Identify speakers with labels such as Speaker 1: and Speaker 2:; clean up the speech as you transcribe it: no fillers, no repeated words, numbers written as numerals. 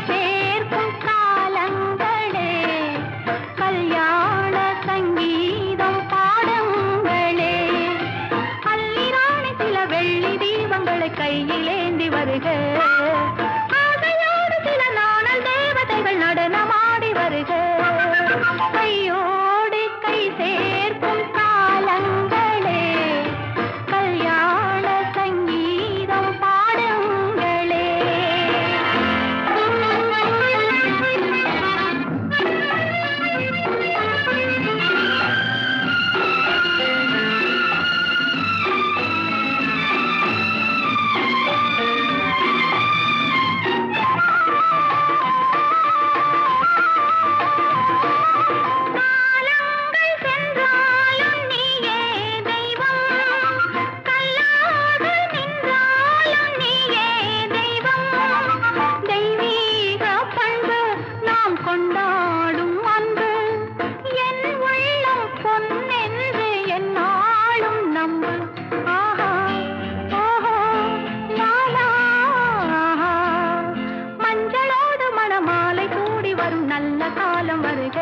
Speaker 1: சேர்க்கும் காலங்களே, கல்யாண சங்கீதம் பாடுங்களே. அல்லிராணி சில வெள்ளி தீபங்களை கையிலேந்தி வருக, ஆசையோடு சில நாணல் தேவதைகள் நடனமாடி வருக. கையோடு கை சேர்க்கும் காலங்களே, கல்யாண சங்கீதம் பாடுங்களே. கொண்டாடும் அன்பு என் உள்ளம் பொன்னென்று என்னாலும் நம்பு. ஆஹா ஓஹோ லாலா, மஞ்சளோடு மணமாலை கூடி வரும் நல்ல காலம் வருக.